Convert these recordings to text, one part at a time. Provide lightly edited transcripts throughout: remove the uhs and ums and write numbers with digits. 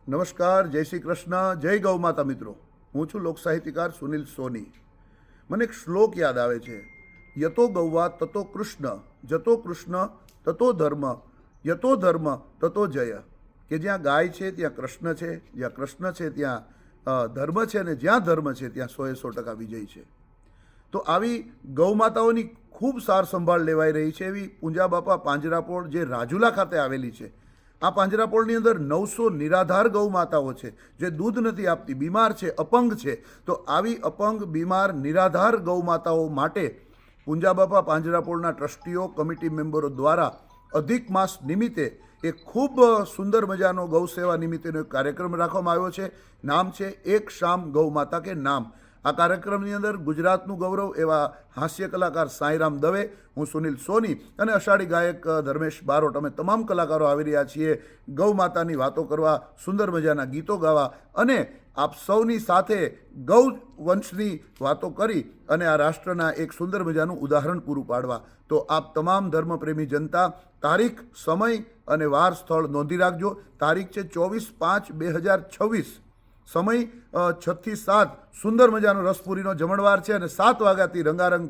નમસ્કાર, જય શ્રી કૃષ્ણ, જય ગૌ માતા મિત્રો. હું છું લોક સાહિત્યકાર સુનિલ સોની. મને એક શ્લોક યાદ આવે છે. યતો ગૌવા તતો કૃષ્ણ, જતો કૃષ્ણ તતો ધર્મ, યતો ધર્મ તતો જય. કે જ્યાં ગાય છે ત્યાં કૃષ્ણ છે, જ્યાં કૃષ્ણ છે ત્યાં ધર્મ છે, અને જ્યાં ધર્મ છે ત્યાં 100% વિજય છે. તો આવી ગૌ માતાઓની ખૂબ સાર સંભાળ લેવાઈ રહી છે. એવી પૂંજા બાપા પાંજરાપોળ જે રાજુલા ખાતે આવેલી છે. આ પાંજરાપોળની અંદર 900 નિરાધાર ગૌ માતાઓ છે જે દૂધ નથી આપતી, બીમાર છે, અપંગ છે. તો આવી અપંગ, બીમાર, નિરાધાર ગૌ માતાઓ માટે પૂંજા બાપા પાંજરાપોળના ટ્રસ્ટીઓ, કમિટી મેમ્બરો દ્વારા અધિક માસ નિમિત્તે એક ખૂબ સુંદર મજાનો ગૌ સેવા નિમિત્તેનો એક કાર્યક્રમ રાખવામાં આવ્યો છે. નામ છે એક શામ ગૌ માતા કે નામ. આ કાર્યક્રમની અંદર ગુજરાતનું ગૌરવ એવા હાસ્ય કલાકાર સાંઈરામ દવે, હું સુનિલ સોની અને અષાઢી ગાયક ધર્મેશ બારોટ, અમે તમામ કલાકારો આવી રહ્યા છીએ ગૌ માતાની વાતો કરવા, સુંદર મજાના ગીતો ગાવા અને આપ સૌની સાથે ગૌ વંશની વાતો કરી અને આ રાષ્ટ્રના એક સુંદર મજાનું ઉદાહરણ પૂરું પાડવા. તો આપ તમામ ધર્મપ્રેમી જનતા તારીખ, સમય અને વાર સ્થળ નોંધી રાખજો. તારીખ છે 24/5/2026. સમય 6 થી 7. સુંદર મજાનો રસપુરીનો જમણવાર છે અને 7 વાગ્યાથી રંગારંગ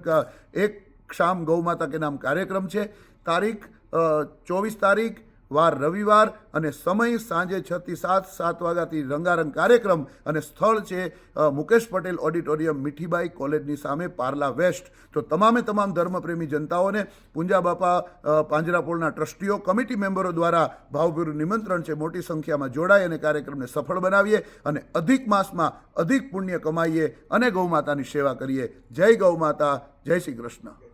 એક શામ ગૌ માતા કે નામ કાર્યક્રમ છે. તારીખ 24 તારીખ, વાર રવિવાર અને સમય સાંજે 6 થી 7, 7 વાગ્યાથી રંગારંગ કાર્યક્રમ. અને સ્થળ છે મુકેશ પટેલ ઓડિટોરિયમ, મીઠીબાઈ કોલેજની સામે, પાર્લા વેસ્ટ. તો તમામ ધર્મપ્રેમી જનતાઓને પૂંજા બાપા પાંજરાપોળના ટ્રસ્ટીઓ, કમિટી મેમ્બરો દ્વારા ભાવભર્યું નિમંત્રણ છે. મોટી સંખ્યામાં જોડાય અને કાર્યક્રમને સફળ બનાવીએ અને અધિક માસમાં અધિક પુણ્ય કમાઈએ અને ગૌ માતાની સેવા કરીએ. જય ગૌ માતા, જય શ્રી કૃષ્ણ.